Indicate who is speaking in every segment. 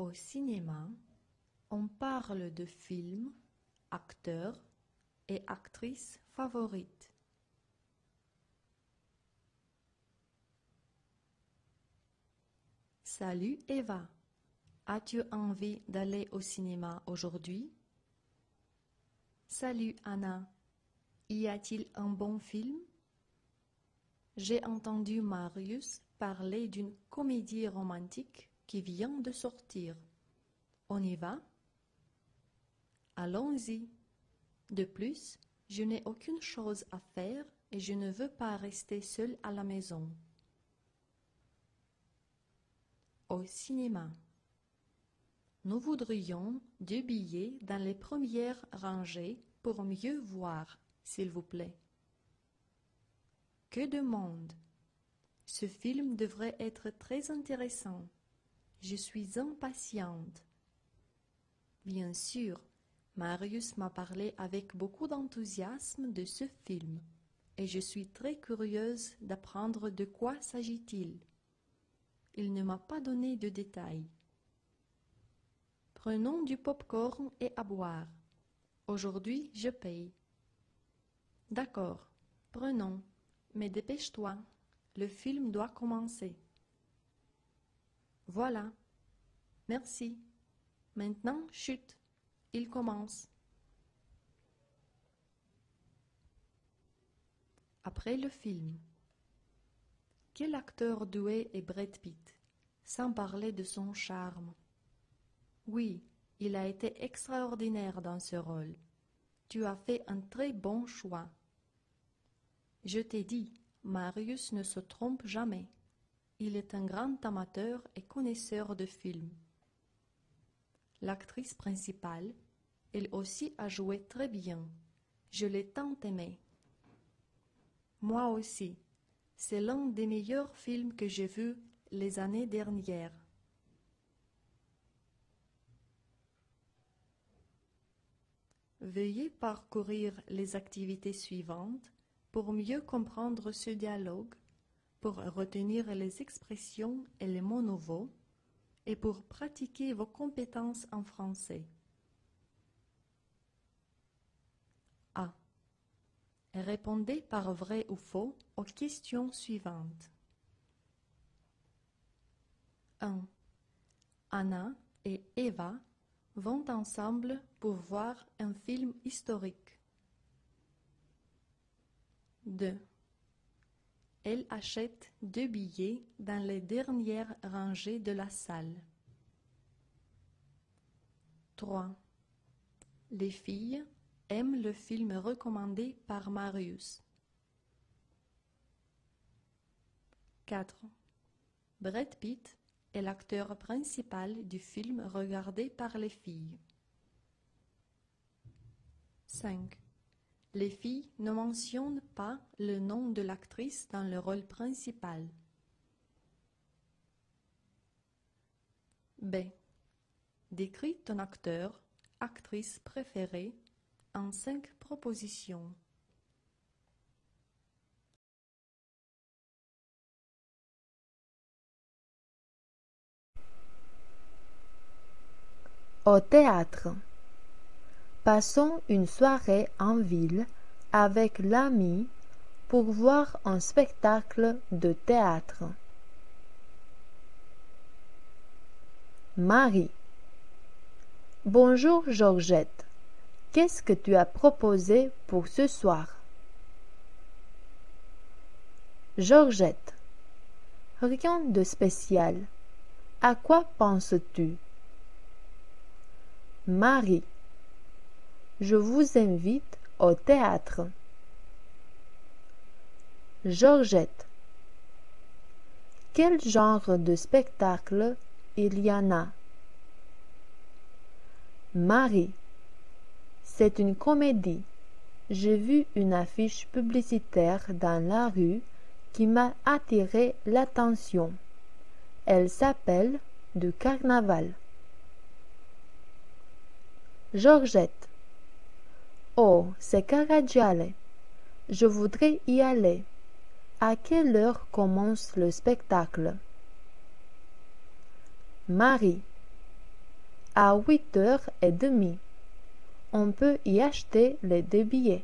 Speaker 1: Au cinéma, on parle de films, acteurs et actrices favorites. Salut Eva, as-tu envie d'aller au cinéma aujourd'hui? Salut Anna, y a-t-il un bon film? J'ai entendu Marius parler d'une comédie romantique qui vient de sortir. On y va? Allons-y. De plus, je n'ai aucune chose à faire et je ne veux pas rester seule à la maison. Au cinéma. Nous voudrions 2 billets dans les premières rangées pour mieux voir, s'il vous plaît. Que de monde! Ce film devrait être très intéressant. Je suis impatiente. Bien sûr, Marius m'a parlé avec beaucoup d'enthousiasme de ce film, et je suis très curieuse d'apprendre de quoi s'agit-il. Il ne m'a pas donné de détails. Prenons du pop-corn et à boire. Aujourd'hui, je paye. D'accord, prenons, mais dépêche-toi, le film doit commencer. Voilà, merci. Maintenant, chut, il commence. Après le film. Quel acteur doué est Brad Pitt, sans parler de son charme. Oui, il a été extraordinaire dans ce rôle. Tu as fait un très bon choix. Je t'ai dit, Marius ne se trompe jamais. Il est un grand amateur et connaisseur de films. L'actrice principale, elle aussi a joué très bien. Je l'ai tant aimée. Moi aussi. C'est l'un des meilleurs films que j'ai vus les années dernières. Veuillez parcourir les activités suivantes pour mieux comprendre ce dialogue, pour retenir les expressions et les mots nouveaux et pour pratiquer vos compétences en français. A. Répondez par vrai ou faux aux questions suivantes. 1. Anna et Eva vont ensemble pour voir un film historique. 2. Elle achète 2 billets dans les dernières rangées de la salle. 3. Les filles aiment le film recommandé par Marius. 4. Brad Pitt est l'acteur principal du film regardé par les filles. 5. Les filles ne mentionnent pas le nom de l'actrice dans le rôle principal. B. Décris ton acteur, actrice préférée en 5 propositions.
Speaker 2: Au théâtre. Passons une soirée en ville avec l'ami pour voir un spectacle de théâtre. Marie. Bonjour Georgette. Qu'est-ce que tu as proposé pour ce soir? Georgette. Rien de spécial. À quoi penses-tu? Marie. Je vous invite au théâtre. Georgette. Quel genre de spectacle il y en a? Marie. C'est une comédie. J'ai vu une affiche publicitaire dans la rue qui m'a attiré l'attention. Elle s'appelle Du Carnaval. Georgette. Oh, c'est Caragiale. Je voudrais y aller. À quelle heure commence le spectacle? Marie. à 8h30. On peut y acheter les 2 billets.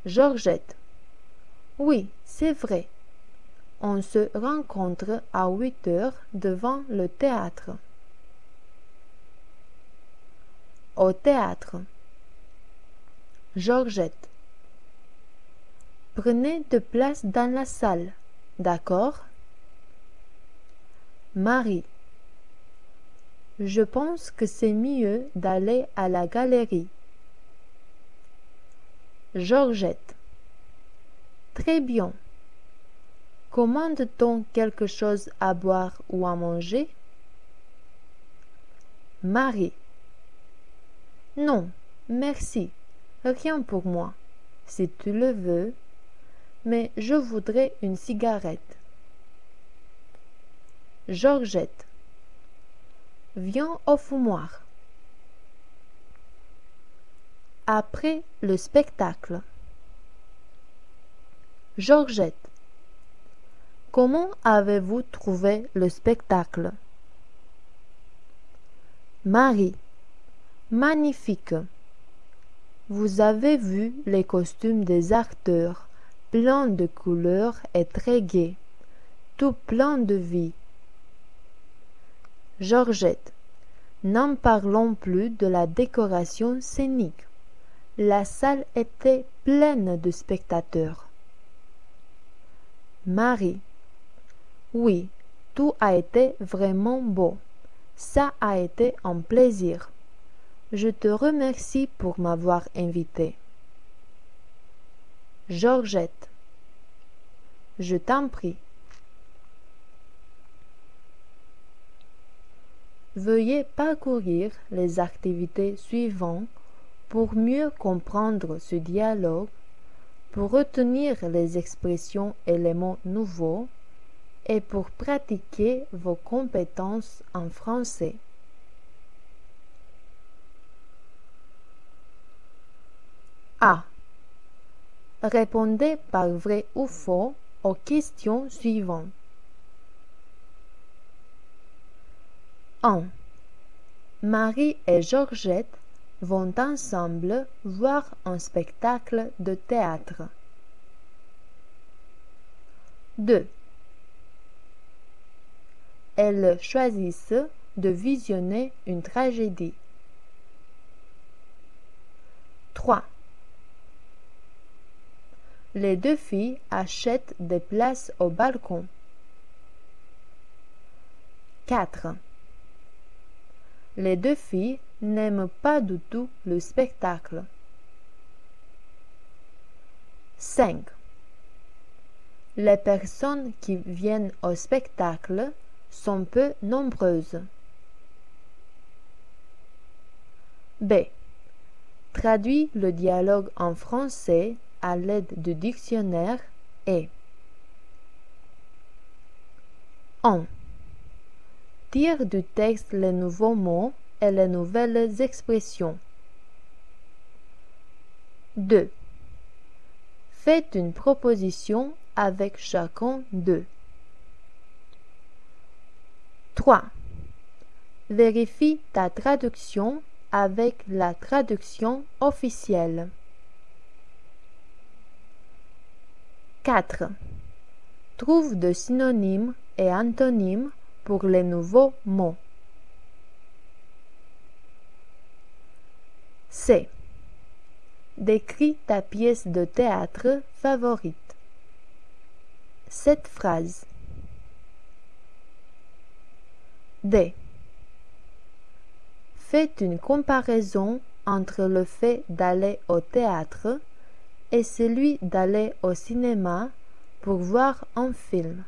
Speaker 2: Georgette. Oui, c'est vrai. On se rencontre à 8h devant le théâtre. Au théâtre. Georgette. Prenez de place dans la salle, d'accord? Marie. Je pense que c'est mieux d'aller à la galerie. Georgette. Très bien. Commande-t-on quelque chose à boire ou à manger? Marie. Non, merci, rien pour moi, si tu le veux, mais je voudrais une cigarette. Georgette. Viens au fumoir. Après le spectacle. Georgette. Comment avez-vous trouvé le spectacle? Marie. Magnifique. Vous avez vu les costumes des acteurs, pleins de couleurs et très gais, tout plein de vie. Georgette. N'en parlons plus de la décoration scénique. La salle était pleine de spectateurs. Marie. Oui, tout a été vraiment beau. Ça a été un plaisir. Je te remercie pour m'avoir invité. Georgette. Je t'en prie. Veuillez parcourir les activités suivantes pour mieux comprendre ce dialogue, pour retenir les expressions et les mots nouveaux et pour pratiquer vos compétences en français. A. Répondez par vrai ou faux aux questions suivantes. 1. Marie et Georgette vont ensemble voir un spectacle de théâtre. 2. Elles choisissent de visionner une tragédie. 3. Les 2 filles achètent des places au balcon. 4. Les 2 filles n'aiment pas du tout le spectacle. 5. Les personnes qui viennent au spectacle sont peu nombreuses. B. Traduis le dialogue en français à l'aide du dictionnaire et 1. Tire du texte les nouveaux mots et les nouvelles expressions. 2. Faites une proposition avec chacun d'eux. 3. Vérifie ta traduction avec la traduction officielle. 4. Trouve de synonymes et antonymes pour les nouveaux mots. C. Décris ta pièce de théâtre favorite. Cette phrase. D. Faites une comparaison entre le fait d'aller au théâtre et celui d'aller au cinéma pour voir un film.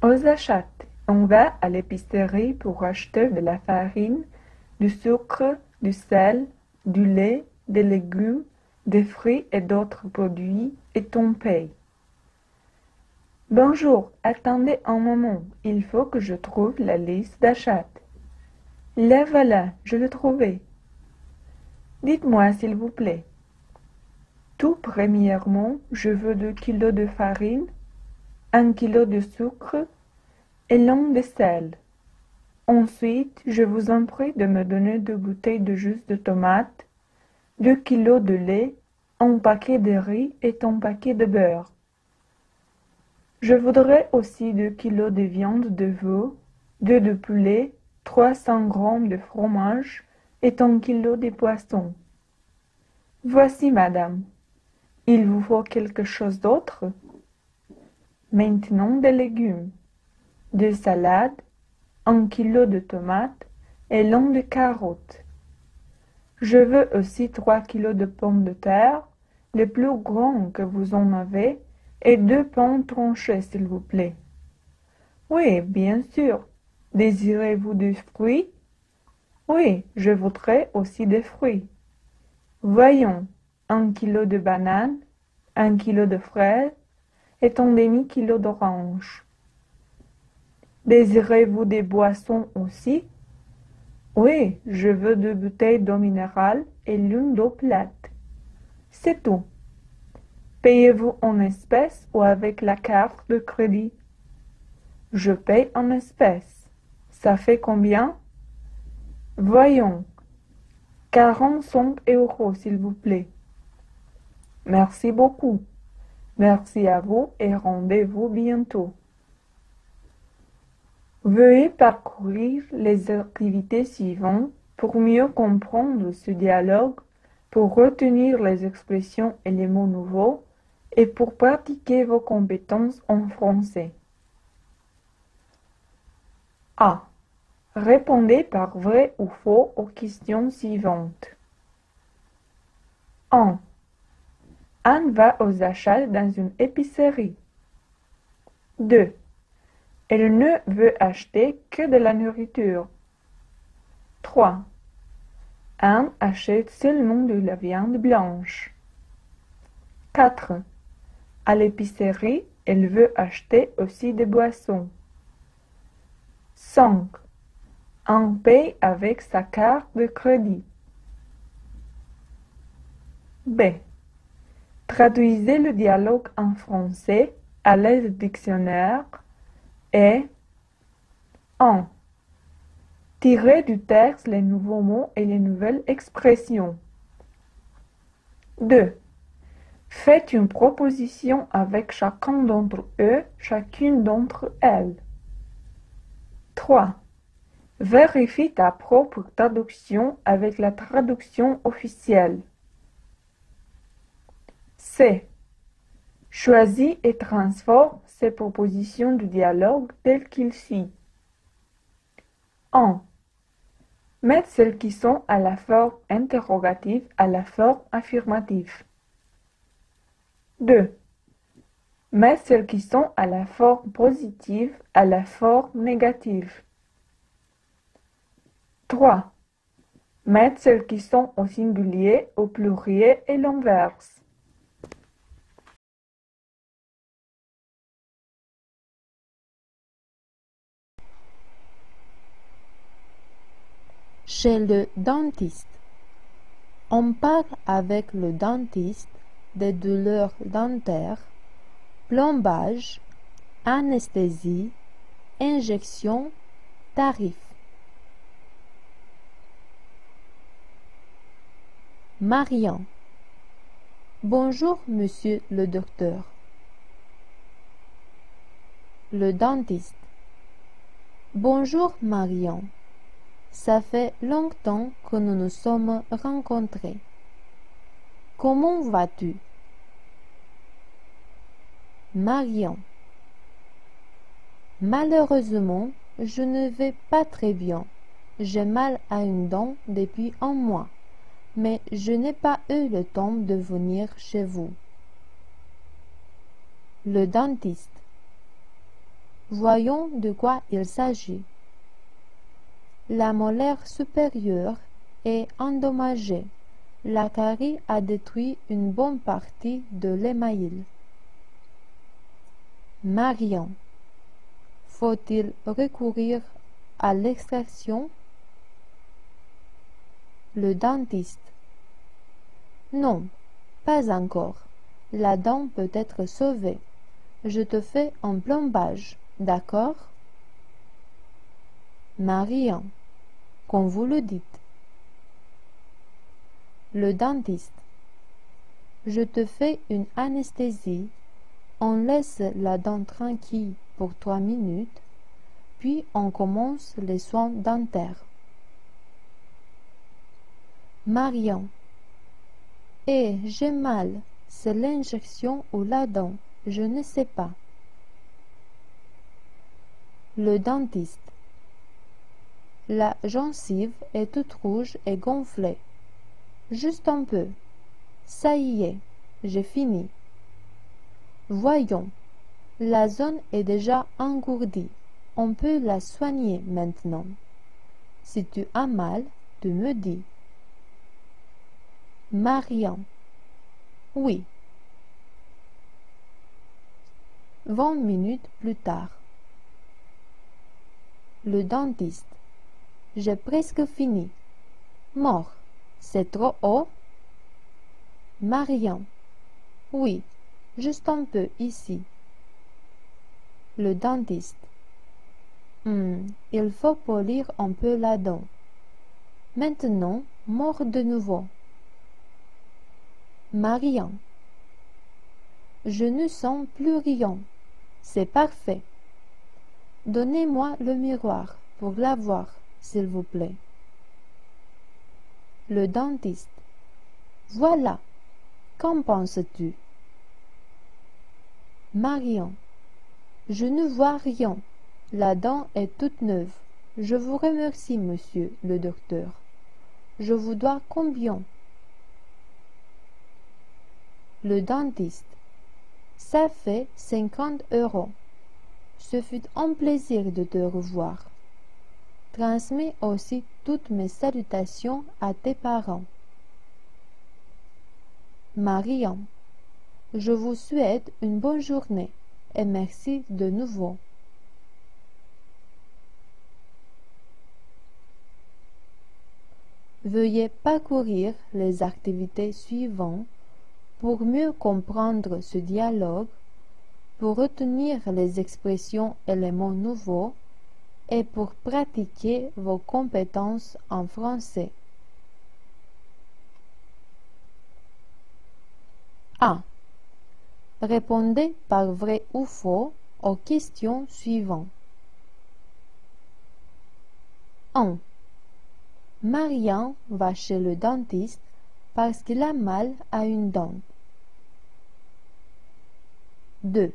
Speaker 3: Aux achats, on va à l'épicerie pour acheter de la farine, du sucre, du sel, du lait, des légumes, des fruits et d'autres produits et on paye. Bonjour, attendez un moment, il faut que je trouve la liste d'achats. La voilà, je l'ai trouvée. Dites-moi s'il vous plaît, Tout premièrement, je veux 2 kilos de farine, 1 kilo de sucre et l'un de sel. Ensuite, je vous en prie de me donner 2 bouteilles de jus de tomate, 2 kilos de lait, un paquet de riz et un paquet de beurre. Je voudrais aussi 2 kilos de viande de veau, 2 de poulet, 300 grammes de fromage et 1 kilo de poisson. Voici, madame. Il vous faut quelque chose d'autre? Maintenant des légumes, 2 salades, 1 kilo de tomates et l'un de carottes. Je veux aussi 3 kilos de pommes de terre, les plus grands que vous en avez, et 2 pommes tranchées, s'il vous plaît. Oui, bien sûr. Désirez-vous des fruits? Oui, je voudrais aussi des fruits. Voyons, 1 kilo de bananes, 1 kilo de fraises et un demi-kilo d'oranges. Désirez-vous des boissons aussi? Oui, je veux 2 bouteilles d'eau minérale et l'une d'eau plate. C'est tout. Payez-vous en espèces ou avec la carte de crédit? Je paye en espèces. Ça fait combien? Voyons. 45 euros, s'il vous plaît. Merci beaucoup. Merci à vous et rendez-vous bientôt. Veuillez parcourir les activités suivantes pour mieux comprendre ce dialogue, pour retenir les expressions et les mots nouveaux et pour pratiquer vos compétences en français. A. Répondez par vrai ou faux aux questions suivantes. 1. Anne va aux achats dans une épicerie. 2. Elle ne veut acheter que de la nourriture. 3. Anne achète seulement de la viande blanche. 4. À l'épicerie, elle veut acheter aussi des boissons. 5. Anne paye avec sa carte de crédit. B. Traduisez le dialogue en français à l'aide du dictionnaire et 1. Tirez du texte les nouveaux mots et les nouvelles expressions. 2. Faites une proposition avec chacun d'entre eux, chacune d'entre elles. 3. Vérifie ta propre traduction avec la traduction officielle. C. Choisis et transforme ces propositions du dialogue telles qu'il suit. 1. Mettre celles qui sont à la forme interrogative à la forme affirmative. 2. Mettre celles qui sont à la forme positive à la forme négative. 3. Mettre celles qui sont au singulier, au pluriel et l'inverse.
Speaker 2: Chez le dentiste. On parle avec le dentiste des douleurs dentaires, plombage, anesthésie, injection, tarif. Marian. Bonjour, monsieur le docteur. Le dentiste. Bonjour, Marian. Ça fait longtemps que nous nous sommes rencontrés. Comment vas-tu? Marian. Malheureusement, je ne vais pas très bien. J'ai mal à une dent depuis un mois, mais je n'ai pas eu le temps de venir chez vous. Le dentiste. Voyons de quoi il s'agit. La molaire supérieure est endommagée. La carie a détruit une bonne partie de l'émail. Marian. Faut-il recourir à l'extraction? Le dentiste. Non, Pas encore. La dent peut être sauvée. Je te fais un plombage, d'accord? Marian, comme vous le dites. Le dentiste. Je te fais une anesthésie. On laisse la dent tranquille pour 3 minutes, puis on commence les soins dentaires. Marian. Eh, j'ai mal. C'est l'injection ou la dent, je ne sais pas. Le dentiste. La gencive est toute rouge et gonflée. Juste un peu. Ça y est, j'ai fini. Voyons, la zone est déjà engourdie. On peut la soigner maintenant. Si tu as mal, tu me dis. Marian. Oui. 20 minutes plus tard. Le dentiste. J'ai presque fini. Mort. C'est trop haut? Marian. Oui, juste un peu ici. Le dentiste. Il faut polir un peu la dent. Maintenant, mort de nouveau. Marian. Je ne sens plus rien. C'est parfait. Donnez-moi le miroir pour la voir, s'il vous plaît. Le dentiste. Voilà. Qu'en penses-tu? Marian. Je ne vois rien. La dent est toute neuve. Je vous remercie, monsieur le docteur. Je vous dois combien? Le dentiste. Ça fait 50 €. Ce fut un plaisir de te revoir. Transmets aussi toutes mes salutations à tes parents. Marian. Je vous souhaite une bonne journée et merci de nouveau. Veuillez parcourir les activités suivantes pour mieux comprendre ce dialogue, pour retenir les expressions et les mots nouveaux et pour pratiquer vos compétences en français. 1. Répondez par vrai ou faux aux questions suivantes. 1. Marian va chez le dentiste parce qu'il a mal à une dent. 2.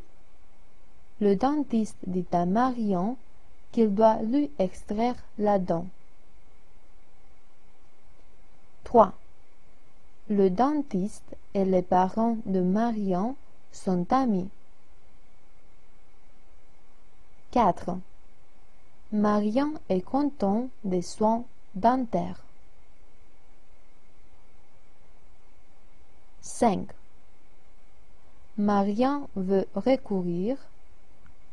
Speaker 2: Le dentiste dit à Marian qu'il doit lui extraire la dent. 3. Le dentiste et les parents de Marian sont amis. 4. Marian est content des soins dentaires. 5. Marian veut recourir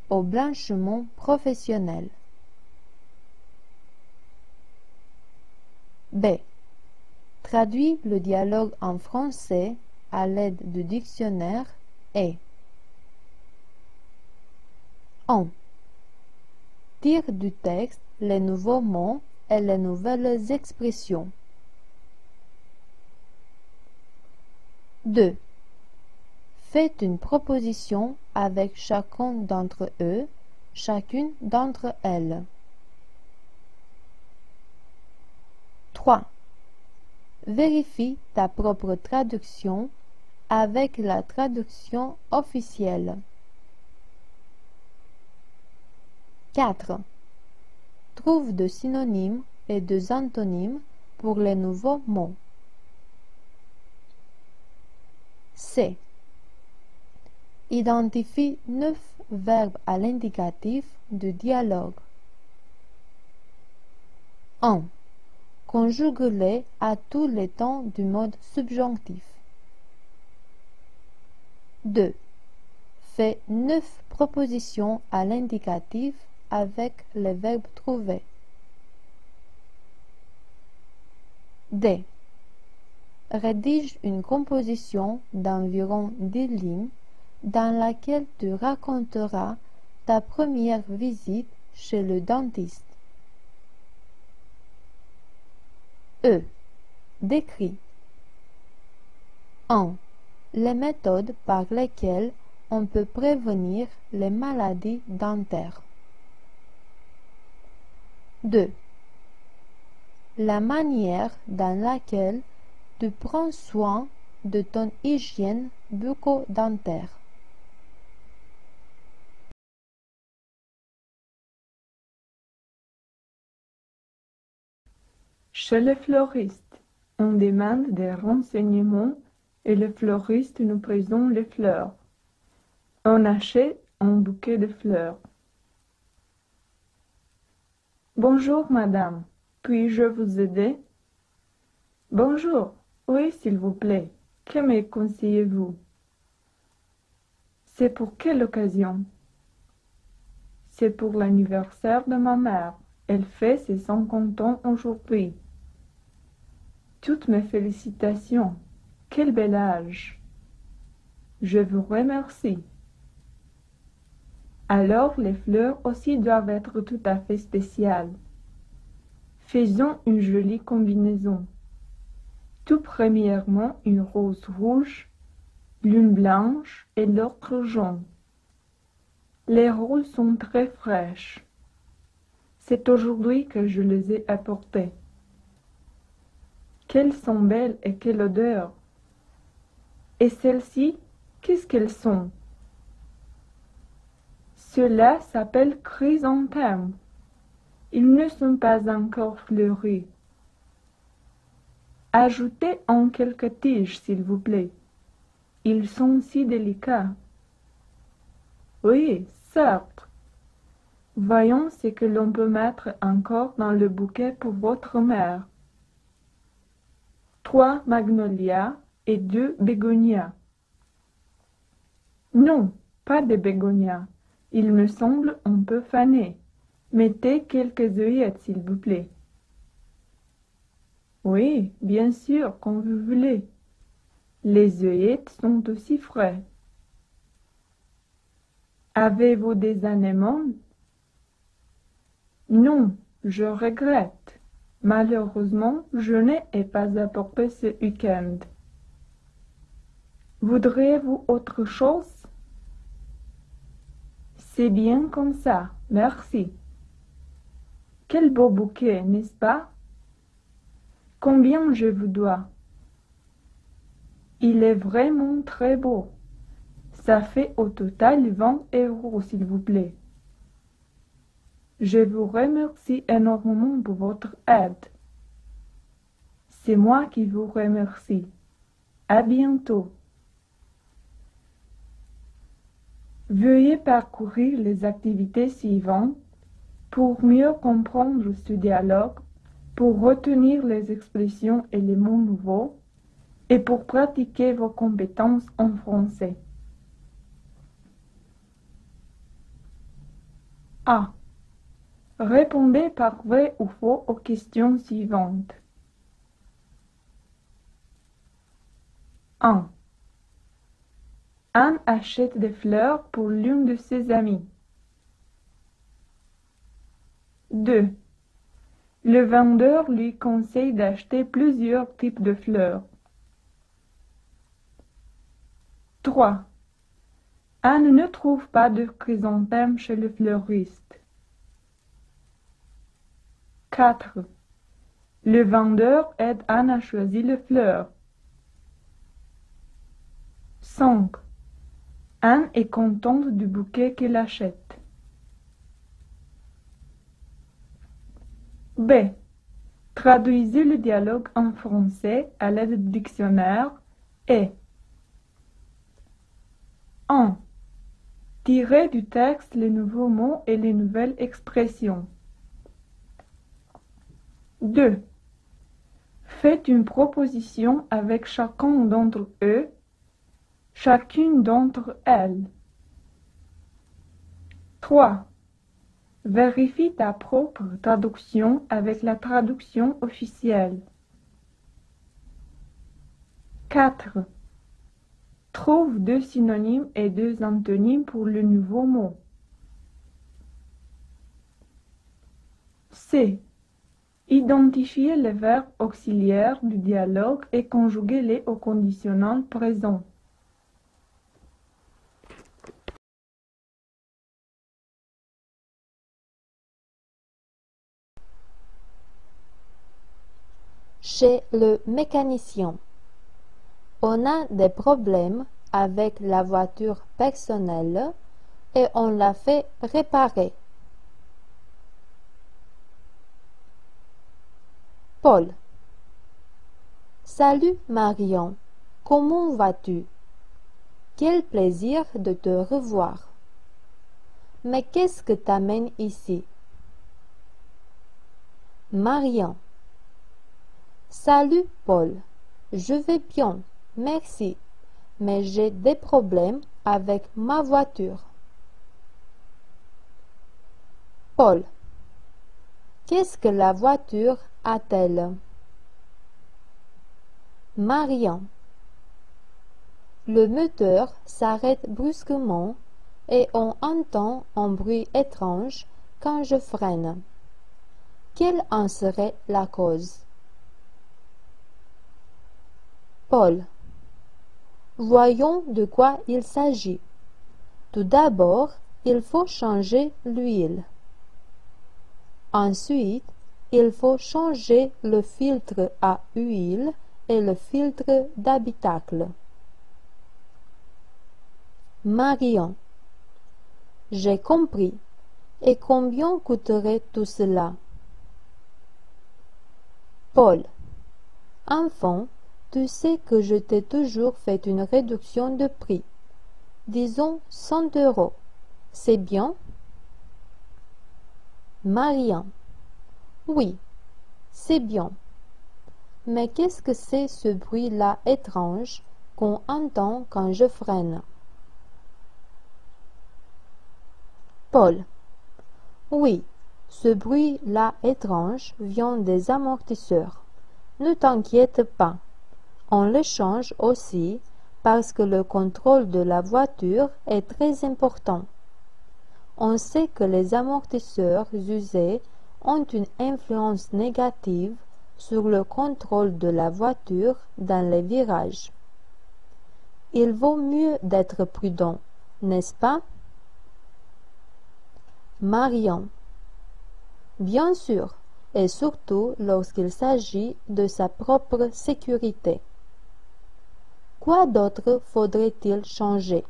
Speaker 2: au blanchiment professionnel. B. Traduis le dialogue en français à l'aide du dictionnaire et 1. Tire du texte les nouveaux mots et les nouvelles expressions. 2. Faites une proposition avec chacun d'entre eux, chacune d'entre elles. 3. Vérifie ta propre traduction avec la traduction officielle. 4. Trouve de synonymes et de antonymes pour les nouveaux mots. C. Identifie 9 verbes à l'indicatif du dialogue. 1. Conjugue-les à tous les temps du mode subjonctif. 2. Fais 9 propositions à l'indicatif avec les verbes trouvés. D. rédige une composition d'environ 10 lignes dans laquelle tu raconteras ta première visite chez le dentiste. E. Décrit. 1. Les méthodes par lesquelles on peut prévenir les maladies dentaires. 2. La manière dans laquelle tu prends soin de ton hygiène bucco-dentaire.
Speaker 3: Chez le fleuriste, on demande des renseignements et le fleuriste nous présente les fleurs. On achète un bouquet de fleurs. Bonjour madame, puis-je vous aider? Bonjour, oui s'il vous plaît, que me conseillez-vous? C'est pour quelle occasion? C'est pour l'anniversaire de ma mère, elle fait ses 50 ans aujourd'hui. Toutes mes félicitations, quel bel âge! Je vous remercie. Alors les fleurs aussi doivent être tout à fait spéciales. Faisons une jolie combinaison. Tout premièrement une rose rouge, l'une blanche et l'autre jaune. Les roses sont très fraîches. C'est aujourd'hui que je les ai apportées. Qu'elles sont belles et quelle odeur! Et celles-ci, qu'est-ce qu'elles sont? Ceux-là s'appellent chrysanthèmes. Ils ne sont pas encore fleuris. Ajoutez en quelques tiges, s'il vous plaît. Ils sont si délicats. Oui, certes. Voyons ce que l'on peut mettre encore dans le bouquet pour votre mère. 3 magnolias et 2 bégonias. Non, pas de bégonias. Il me semble un peu fané. Mettez quelques œillettes, s'il vous plaît. Oui, bien sûr, quand vous voulez. Les œillettes sont aussi frais. Avez-vous des anémones? Non, je regrette. Malheureusement, je n'ai pas apporté ce week-end. Voudriez-vous autre chose? C'est bien comme ça, merci. Quel beau bouquet, n'est-ce pas? Combien je vous dois? Il est vraiment très beau. Ça fait au total 20 €, s'il vous plaît. Je vous remercie énormément pour votre aide. C'est moi qui vous remercie. À bientôt. Veuillez parcourir les activités suivantes pour mieux comprendre ce dialogue, pour retenir les expressions et les mots nouveaux et pour pratiquer vos compétences en français. A. Répondez par vrai ou faux aux questions suivantes. 1. Anne achète des fleurs pour l'une de ses amies. 2. Le vendeur lui conseille d'acheter plusieurs types de fleurs. 3. Anne ne trouve pas de chrysanthème chez le fleuriste. 4. Le vendeur aide Anne à choisir les fleurs. 5. Anne est contente du bouquet qu'elle achète. B. Traduisez le dialogue en français à l'aide du dictionnaire et 1. Tirez du texte les nouveaux mots et les nouvelles expressions. 2. Faites une proposition avec chacun d'entre eux, chacune d'entre elles. 3. Vérifie ta propre traduction avec la traduction officielle. 4. Trouve deux synonymes et deux antonymes pour le nouveau mot. C. Identifiez les verbes auxiliaires du dialogue et conjuguez-les au conditionnel présent.
Speaker 2: Chez le mécanicien, on a des problèmes avec la voiture personnelle et on la fait réparer. Paul. Salut Marion, comment vas-tu? Quel plaisir de te revoir. Mais qu'est-ce que t'amène ici? Marion. Salut Paul, je vais bien, merci, mais j'ai des problèmes avec ma voiture. Paul. Qu'est-ce que la voiture a-t-elle? Marion. Le moteur s'arrête brusquement et on entend un bruit étrange quand je freine. Quelle en serait la cause? Paul. Voyons de quoi il s'agit. Tout d'abord, il faut changer l'huile. Ensuite, il faut changer le filtre à huile et le filtre d'habitacle. Marion. J'ai compris. Et combien coûterait tout cela? Paul. Enfant, tu sais que je t'ai toujours fait une réduction de prix. Disons 100 €. C'est bien? Marion. Oui, c'est bien. Mais qu'est-ce que c'est ce bruit-là étrange qu'on entend quand je freine? Paul. Oui, ce bruit-là étrange vient des amortisseurs. Ne t'inquiète pas. On les change aussi parce que le contrôle de la voiture est très important. On sait que les amortisseurs usés ont une influence négative sur le contrôle de la voiture dans les virages. Il vaut mieux d'être prudent, n'est-ce pas? Marion. Bien sûr, et surtout lorsqu'il s'agit de sa propre sécurité. Quoi d'autre faudrait-il changer?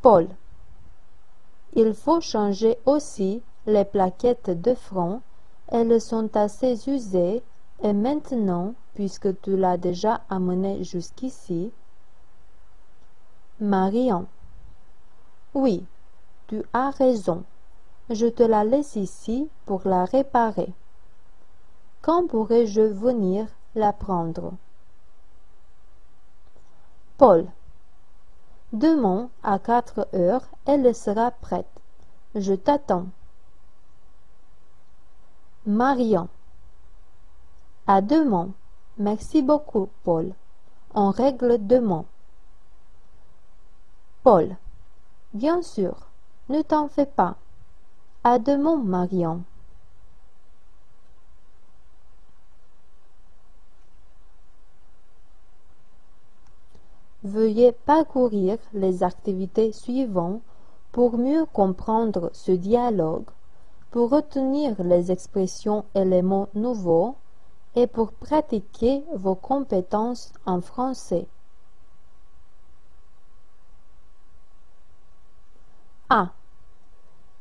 Speaker 2: Paul. Il faut changer aussi les plaquettes de frein. Elles sont assez usées et maintenant, puisque tu l'as déjà amené jusqu'ici. Marion. Oui, tu as raison. Je te la laisse ici pour la réparer. Quand pourrais-je venir la prendre? Paul. Demain à 4 heures, elle sera prête. Je t'attends. Marion. À demain. Merci beaucoup, Paul. On règle demain. Paul. Bien sûr. Ne t'en fais pas. À demain, Marion. Veuillez parcourir les activités suivantes pour mieux comprendre ce dialogue, pour retenir les expressions et les mots nouveaux et pour pratiquer vos compétences en français. A.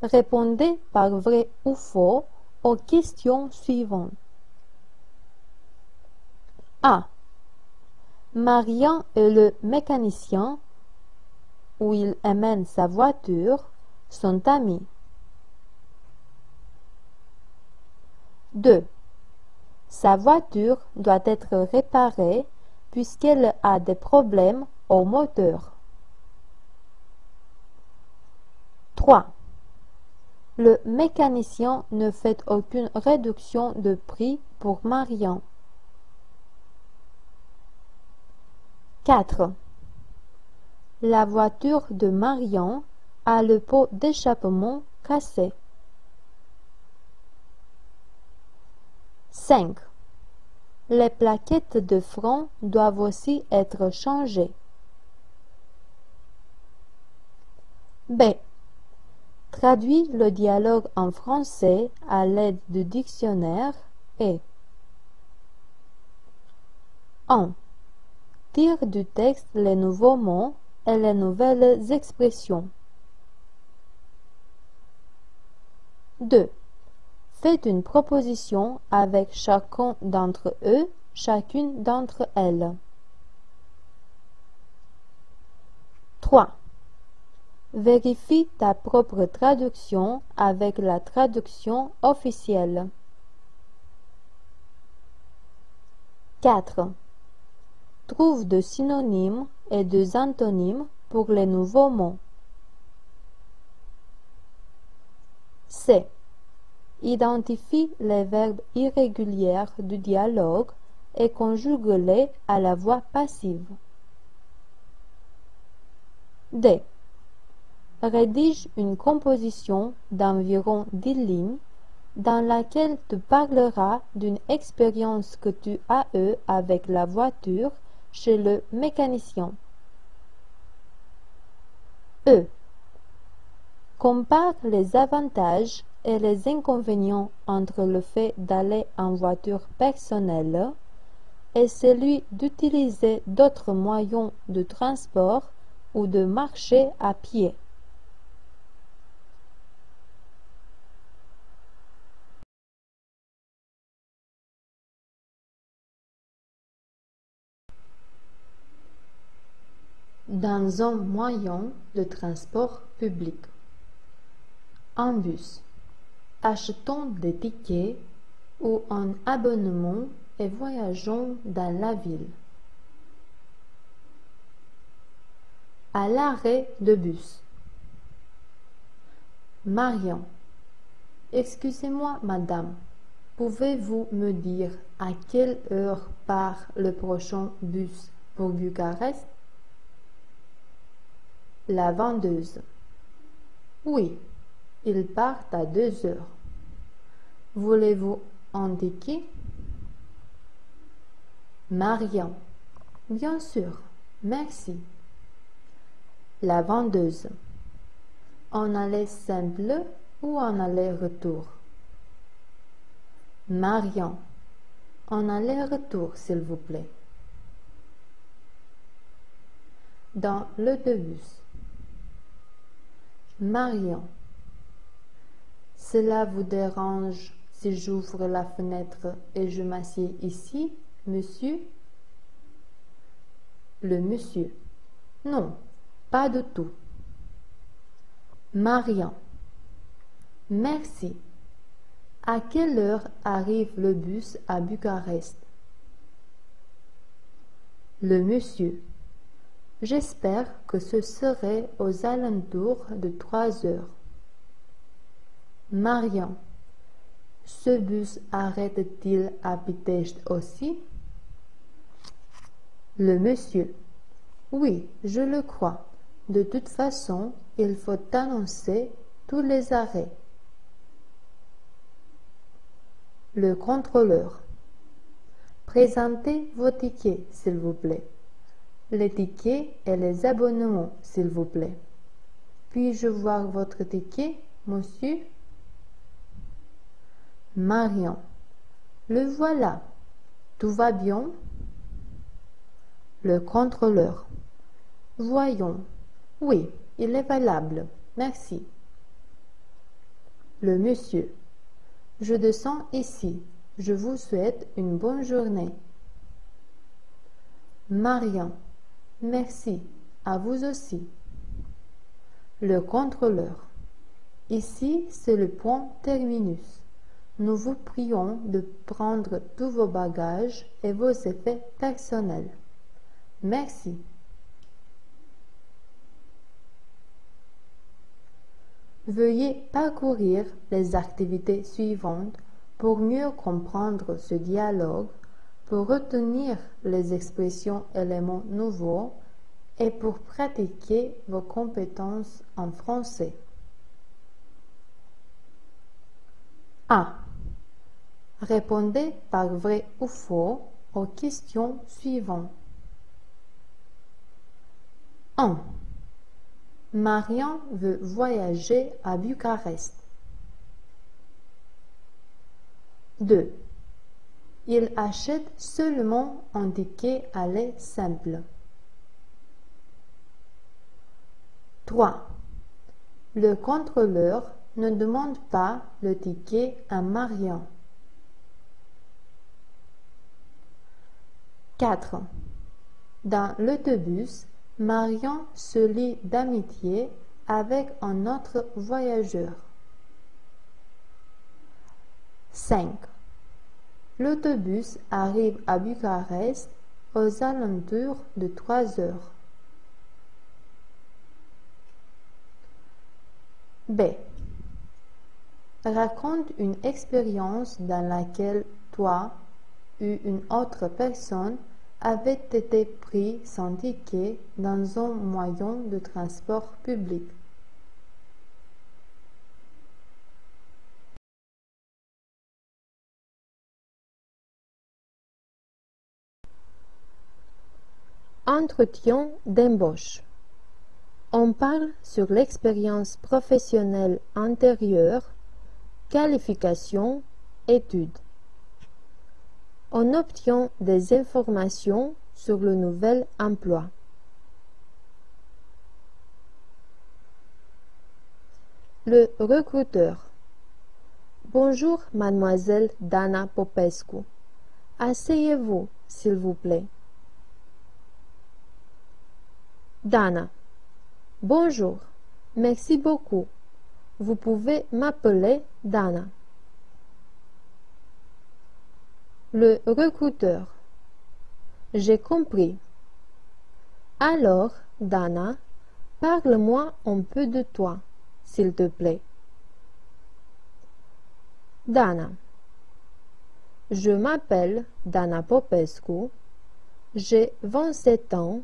Speaker 2: Répondez par vrai ou faux aux questions suivantes. A. Marion et le mécanicien, où il amène sa voiture, sont amis. 2. Sa voiture doit être réparée puisqu'elle a des problèmes au moteur. 3. Le mécanicien ne fait aucune réduction de prix pour Marion. 4. La voiture de Marion a le pot d'échappement cassé. 5. Les plaquettes de frein doivent aussi être changées. B. Traduis le dialogue en français à l'aide du dictionnaire et 1. Tire du texte les nouveaux mots et les nouvelles expressions. 2. Faites une proposition avec chacun d'entre eux, chacune d'entre elles. 3. Vérifie ta propre traduction avec la traduction officielle. 4. Trouve des synonymes et des antonymes pour les nouveaux mots. C. Identifie les verbes irréguliers du dialogue et conjugue-les à la voix passive. D. Rédige une composition d'environ 10 lignes dans laquelle tu parleras d'une expérience que tu as eue avec la voiture chez le mécanicien. E. Compare les avantages et les inconvénients entre le fait d'aller en voiture personnelle et celui d'utiliser d'autres moyens de transport ou de marcher à pied. Dans un moyen de transport public. En bus. Achetons des tickets ou un abonnement et voyageons dans la ville. À l'arrêt de bus. Marion. Excusez-moi, madame. Pouvez-vous me dire à quelle heure part le prochain bus pour Bucarest? La vendeuse. Oui, il part à 2 heures. Voulez-vous un ticket? Marion. Bien sûr, merci. La vendeuse. En aller simple ou en aller-retour? Marion. En aller-retour, s'il vous plaît. Dans l'autobus. Marion. Cela vous dérange si j'ouvre la fenêtre et je m'assieds ici, monsieur? Le monsieur. Non, pas du tout. Marion. Merci. À quelle heure arrive le bus à Bucarest? Le monsieur. J'espère que ce serait aux alentours de 3 heures. Marion. Ce bus arrête-t-il à Pitești aussi? Le monsieur. Oui, je le crois. De toute façon, il faut annoncer tous les arrêts. Le contrôleur. Présentez vos tickets, s'il vous plaît. Les tickets et les abonnements, s'il vous plaît. Puis-je voir votre ticket, monsieur? Marion. Le voilà. Tout va bien? Le contrôleur. Voyons. Oui, il est valable. Merci. Le monsieur. Je descends ici. Je vous souhaite une bonne journée. Marion. Merci. À vous aussi. Le contrôleur. Ici, c'est le point terminus. Nous vous prions de prendre tous vos bagages et vos effets personnels. Merci. Veuillez parcourir les activités suivantes pour mieux comprendre ce dialogue pour retenir les expressions éléments nouveaux et pour pratiquer vos compétences en français. A. Répondez par vrai ou faux aux questions suivantes. 1. Marian veut voyager à Bucarest. 2. Il achète seulement un ticket aller simple. 3. Le contrôleur ne demande pas le ticket à Marian. 4. Dans l'autobus, Marian se lie d'amitié avec un autre voyageur. 5. L'autobus arrive à Bucarest aux alentours de 3 heures. B. Raconte une expérience dans laquelle toi ou une autre personne avait été pris sans ticket dans un moyen de transport public. Entretien d'embauche. On parle sur l'expérience professionnelle antérieure, qualification, études. On obtient des informations sur le nouvel emploi. Le recruteur. Bonjour, mademoiselle Dana Popescu. Asseyez-vous, s'il vous plaît. Dana. Bonjour, merci beaucoup. Vous pouvez m'appeler Dana. Le recruteur. J'ai compris. Alors, Dana, parle-moi un peu de toi, s'il te plaît. Dana. Je m'appelle Dana Popescu. J'ai 27 ans.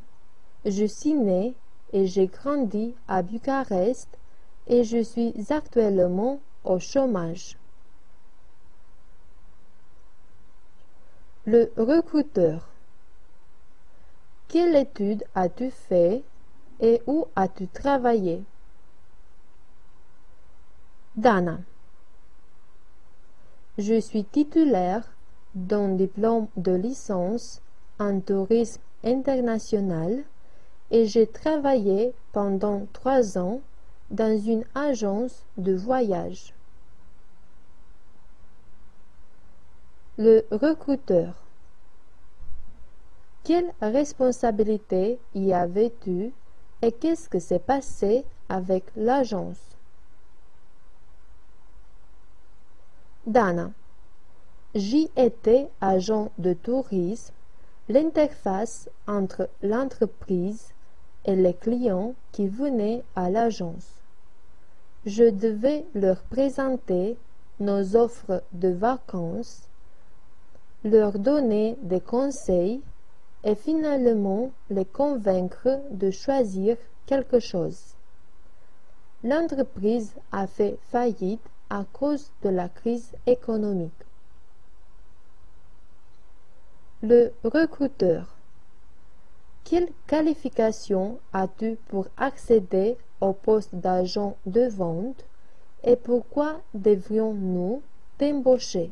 Speaker 2: Je suis née et j'ai grandi à Bucarest et je suis actuellement au chômage. Le recruteur. Quelle étude as-tu fait et où as-tu travaillé? Dana. Je suis titulaire d'un diplôme de licence en tourisme international et j'ai travaillé pendant 3 ans dans une agence de voyage. Le recruteur. Quelle responsabilité y avais-tu et qu'est-ce que s'est passé avec l'agence? Dana. J'y étais agent de tourisme, l'interface entre l'entreprise et les clients qui venaient à l'agence. Je devais leur présenter nos offres de vacances, leur donner des conseils et finalement les convaincre de choisir quelque chose. L'entreprise a fait faillite à cause de la crise économique. Le recruteur. Quelle qualification as-tu pour accéder au poste d'agent de vente et pourquoi devrions-nous t'embaucher?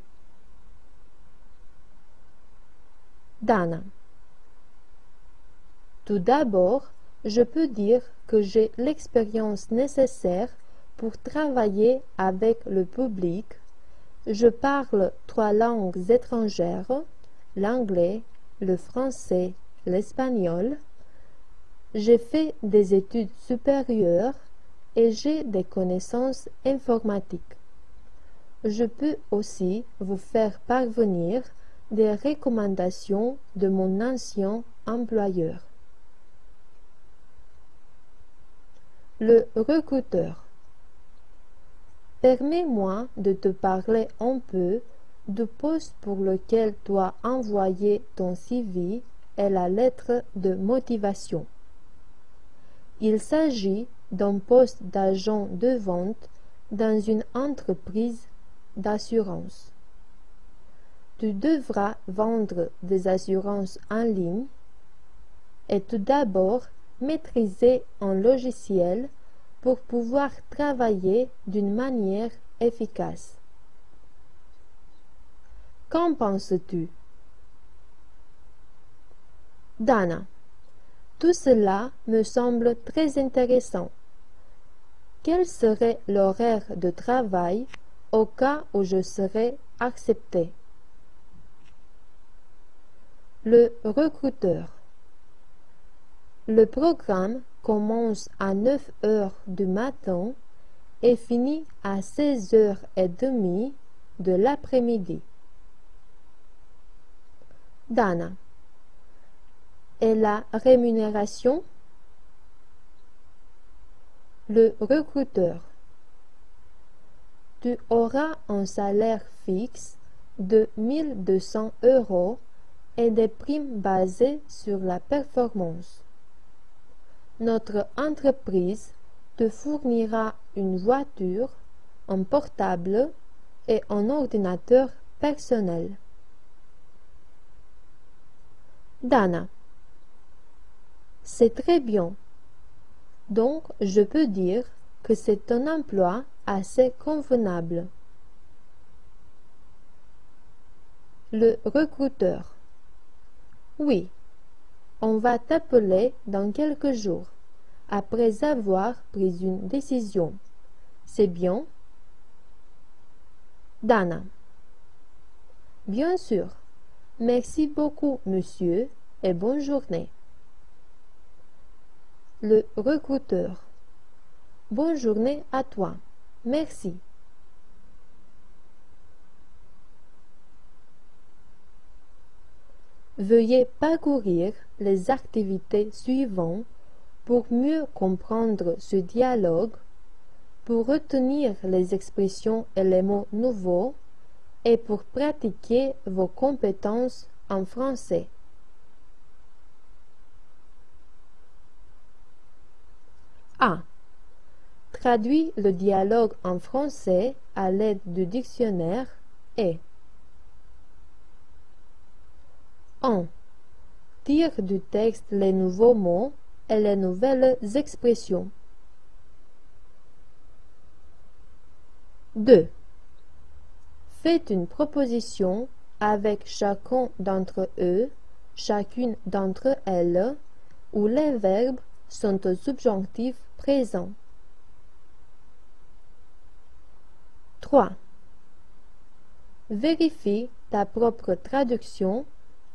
Speaker 2: Dana. Tout d'abord, je peux dire que j'ai l'expérience nécessaire pour travailler avec le public. Je parle 3 langues étrangères, l'anglais, le français, l'espagnol. J'ai fait des études supérieures et j'ai des connaissances informatiques. Je peux aussi vous faire parvenir des recommandations de mon ancien employeur. Le recruteur. Permets-moi de te parler un peu du poste pour lequel tu as envoyé ton CV et la lettre de motivation. Il s'agit d'un poste d'agent de vente dans une entreprise d'assurance. Tu devras vendre des assurances en ligne et tout d'abord maîtriser un logiciel pour pouvoir travailler d'une manière efficace. Qu'en penses-tu? Dana, tout cela me semble très intéressant. Quel serait l'horaire de travail au cas où je serais accepté? Le recruteur. Le programme commence à 9 heures du matin et finit à 16h30 de l'après-midi. Dana. Et la rémunération? Le recruteur. Tu auras un salaire fixe de 1200 € et des primes basées sur la performance. Notre entreprise te fournira une voiture, un portable et un ordinateur personnel. Dana. C'est très bien. Donc, je peux dire que c'est un emploi assez convenable. Le recruteur. Oui, on va t'appeler dans quelques jours, après avoir pris une décision. C'est bien? Dana. Bien sûr. Merci beaucoup, monsieur, et bonne journée. Le recruteur. Bonne journée à toi. Merci. Veuillez parcourir les activités suivantes pour mieux comprendre ce dialogue, pour retenir les expressions et les mots nouveaux et pour pratiquer vos compétences en français. A. Traduis le dialogue en français à l'aide du dictionnaire et 1. Tire du texte les nouveaux mots et les nouvelles expressions. 2. Faites une proposition avec chacun d'entre eux, chacune d'entre elles, où les verbes sont au subjonctif présent. 3. Vérifie ta propre traduction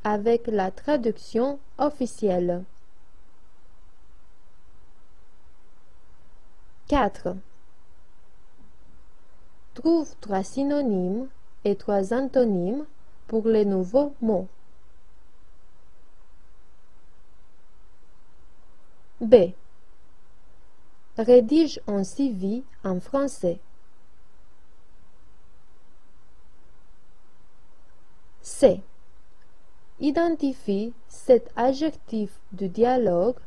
Speaker 2: avec la traduction officielle. 4. Trouve 3 synonymes et 3 antonymes pour les nouveaux mots. B. Rédige un CV en français. C. Identifie 7 adjectifs du dialogue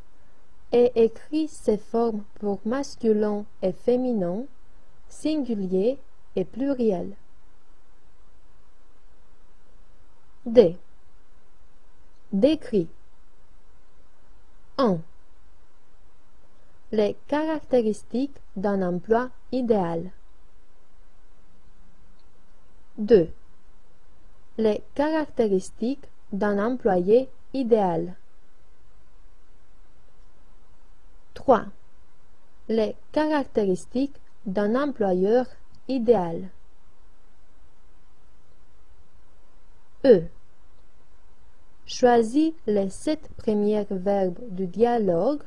Speaker 2: et écris ces formes pour masculin et féminin, singulier et pluriel. D. Décris. 1. Les caractéristiques d'un emploi idéal. 2. Les caractéristiques d'un employé idéal. 3. Les caractéristiques d'un employeur idéal. E. Choisis les 7 premiers verbes du dialogue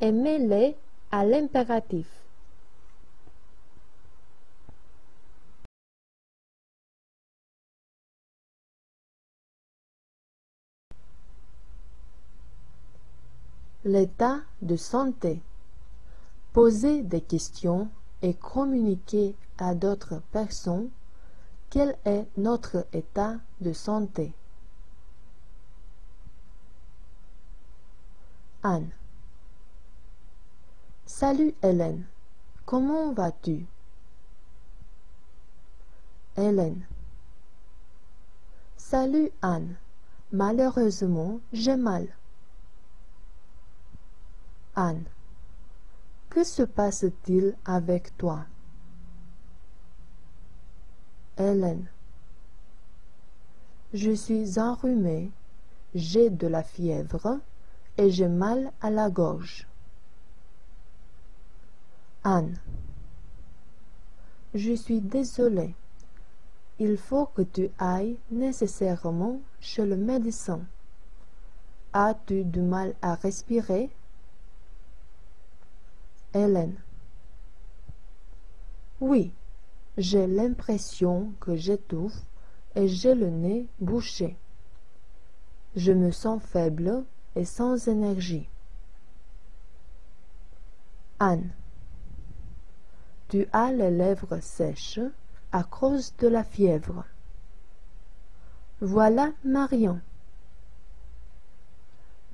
Speaker 2: et mets-les à l'impératif. L'état de santé. Poser des questions et communiquer à d'autres personnes quel est notre état de santé? Anne. Salut Hélène, comment vas-tu? Hélène. Salut Anne, malheureusement j'ai mal. Anne. Que se passe-t-il avec toi? Hélène. Je suis enrhumée, j'ai de la fièvre et j'ai mal à la gorge. Anne. Je suis désolée. Il faut que tu ailles nécessairement chez le médecin. As-tu du mal à respirer? Hélène. Oui, j'ai l'impression que j'étouffe et j'ai le nez bouché. Je me sens faible et sans énergie. Anne. Tu as les lèvres sèches à cause de la fièvre. Voilà Marion.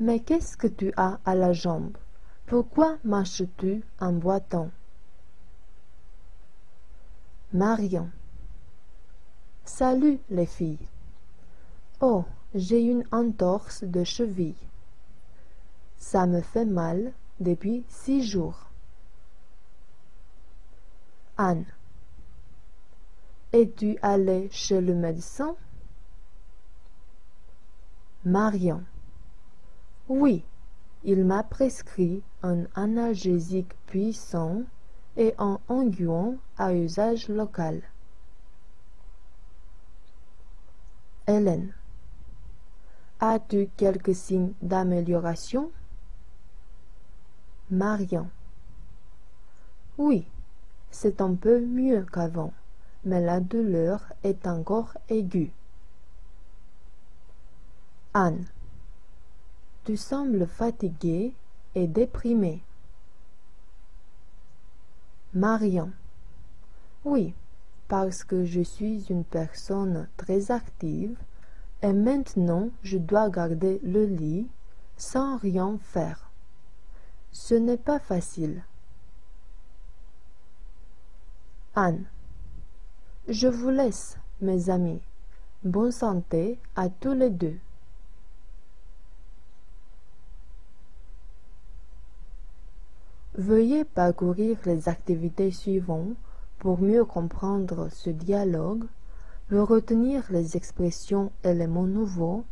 Speaker 2: Mais qu'est-ce que tu as à la jambe? Pourquoi marches-tu en boitant? Marion. Salut les filles. Oh, j'ai une entorse de cheville. Ça me fait mal depuis 6 jours. Anne. Es-tu allée chez le médecin? Marion. Oui, il m'a prescrit un analgésique puissant et un onguent à usage local. Hélène. As-tu quelques signes d'amélioration? Marion. Oui, c'est un peu mieux qu'avant, mais la douleur est encore aiguë. Anne. Tu sembles fatiguée et déprimée. Marion. Oui, parce que je suis une personne très active et maintenant je dois garder le lit sans rien faire. Ce n'est pas facile. Anne. Je vous laisse, mes amis. Bonne santé à tous les deux. Veuillez parcourir les activités suivantes pour mieux comprendre ce dialogue, pour retenir les expressions et les mots nouveaux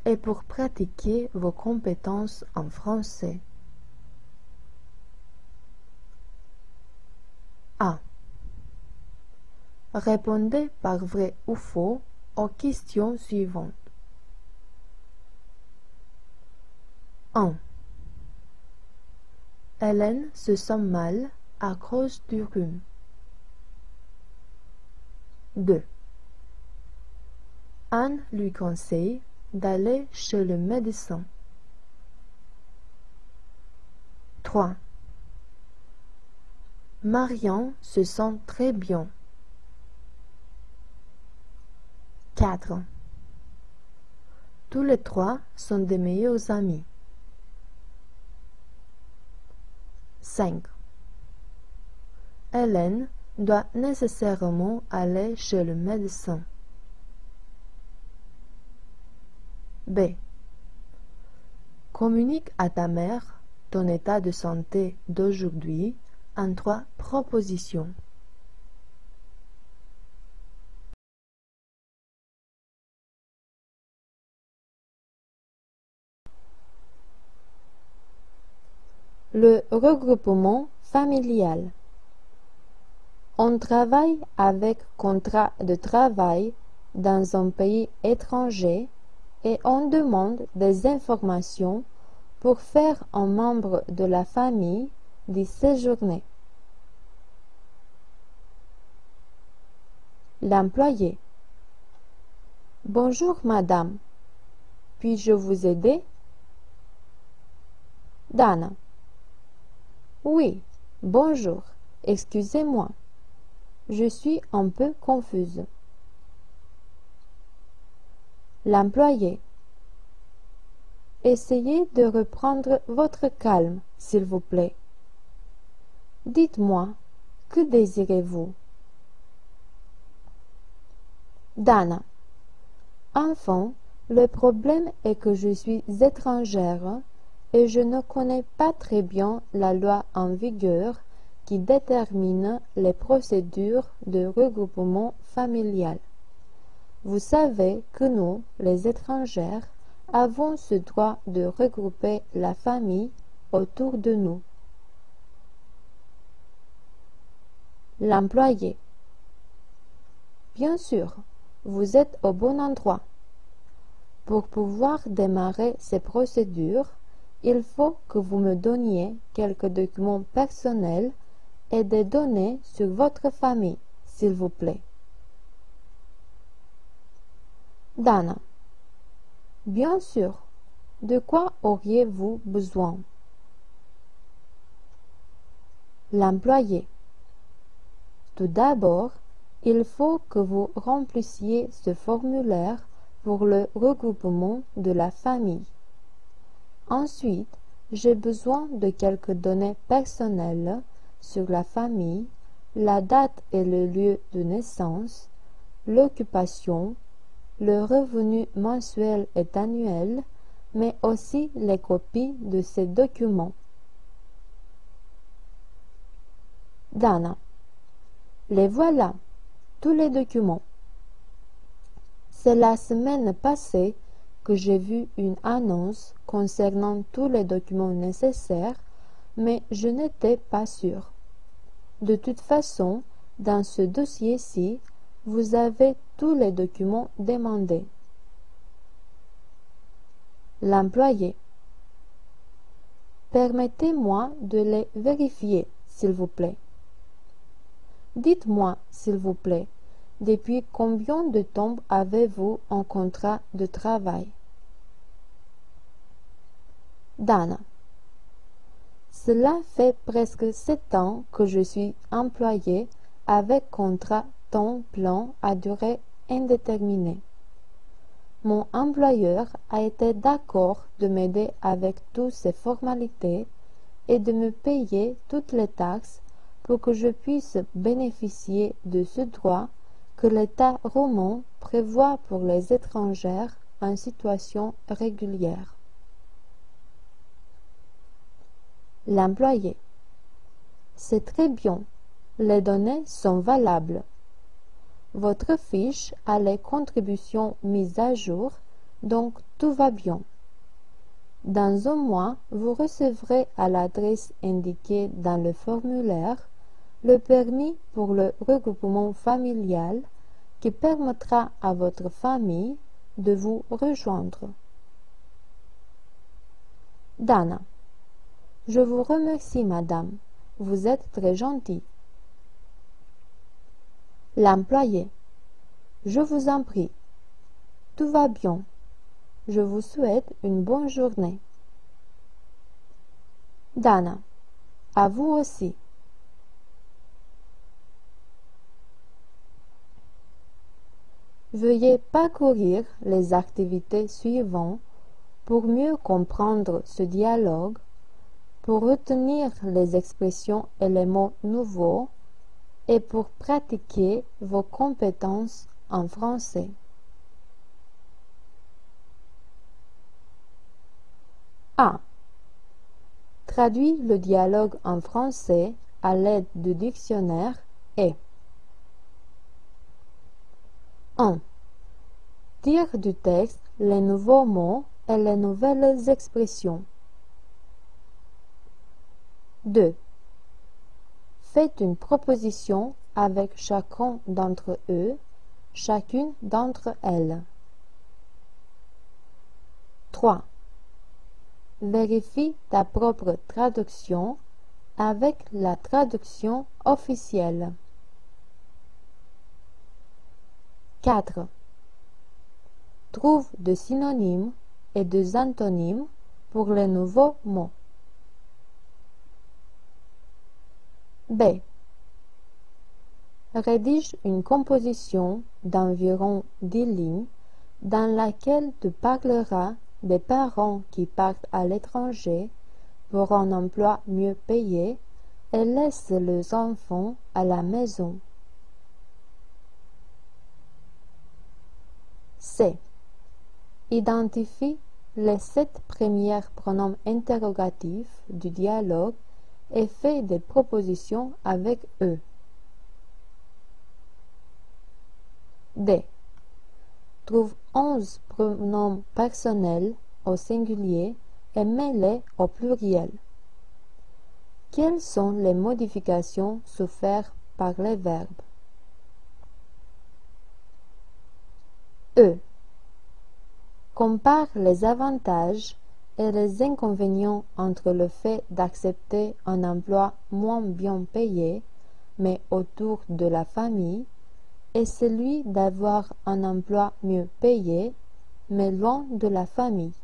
Speaker 2: et pour pratiquer vos compétences en français. A. Répondez par vrai ou faux aux questions suivantes. 1. Hélène se sent mal à cause du rhume. 2. Anne lui conseille d'aller chez le médecin. 3. Marion se sent très bien. 4. Tous les trois sont des meilleurs amis. 5. Hélène doit nécessairement aller chez le médecin. B. Communique à ta mère ton état de santé d'aujourd'hui en 3 propositions. Le regroupement familial. On travaille avec contrat de travail dans un pays étranger et on demande des informations pour faire un membre de la famille d'y séjourner. L'employé. Bonjour madame, puis-je vous aider? Dana. Oui, bonjour, excusez-moi. Je suis un peu confuse. L'employé. Essayez de reprendre votre calme, s'il vous plaît. Dites-moi, que désirez-vous? Dana. Enfin, le problème est que je suis étrangère et je ne connais pas très bien la loi en vigueur qui détermine les procédures de regroupement familial. Vous savez que nous, les étrangères, avons ce droit de regrouper la famille autour de nous. L'employé. Bien sûr, vous êtes au bon endroit. Pour pouvoir démarrer ces procédures, il faut que vous me donniez quelques documents personnels et des données sur votre famille, s'il vous plaît. Dana. Bien sûr. De quoi auriez-vous besoin? L'employé. Tout d'abord, il faut que vous remplissiez ce formulaire pour le regroupement de la famille. Ensuite, j'ai besoin de quelques données personnelles sur la famille, la date et le lieu de naissance, l'occupation, le revenu mensuel et annuel, mais aussi les copies de ces documents. Dana. Les voilà, tous les documents. C'est la semaine passée que j'ai vu une annonce concernant tous les documents nécessaires, mais je n'étais pas sûre. De toute façon, dans ce dossier-ci, vous avez tous les documents demandés. L'employé. Permettez-moi de les vérifier, s'il vous plaît. Dites-moi, s'il vous plaît, depuis combien de temps avez-vous un contrat de travail? Dana. Cela fait presque 7 ans que je suis employée avec contrat temps plein à durée indéterminée. Mon employeur a été d'accord de m'aider avec toutes ces formalités et de me payer toutes les taxes pour que je puisse bénéficier de ce droit que l'État roman prévoit pour les étrangères en situation régulière. L'employé. C'est très bien. Les données sont valables. Votre fiche a les contributions mises à jour, donc tout va bien. Dans un mois, vous recevrez à l'adresse indiquée dans le formulaire le permis pour le regroupement familial qui permettra à votre famille de vous rejoindre. Dana. Je vous remercie, madame. Vous êtes très gentille. L'employé. Je vous en prie. Tout va bien. Je vous souhaite une bonne journée. Dana. À vous aussi. Veuillez parcourir les activités suivantes pour mieux comprendre ce dialogue, pour retenir les expressions et les mots nouveaux et pour pratiquer vos compétences en français. A. Traduis le dialogue en français à l'aide du dictionnaire et 1. Tire du texte les nouveaux mots et les nouvelles expressions. 2. Faites une proposition avec chacun d'entre eux, chacune d'entre elles. 3. Vérifie ta propre traduction avec la traduction officielle. 4. Trouve des synonymes et des antonymes pour les nouveaux mots. B. Rédige une composition d'environ 10 lignes dans laquelle tu parleras des parents qui partent à l'étranger pour un emploi mieux payé et laissent leurs enfants à la maison. C. Identifie les 7 premiers pronoms interrogatifs du dialogue et fais des propositions avec eux. D. Trouve 11 pronoms personnels au singulier et mets-les au pluriel. Quelles sont les modifications suffaites par les verbes? E. Compare les avantages et les inconvénients entre le fait d'accepter un emploi moins bien payé, mais autour de la famille, et celui d'avoir un emploi mieux payé, mais loin de la famille.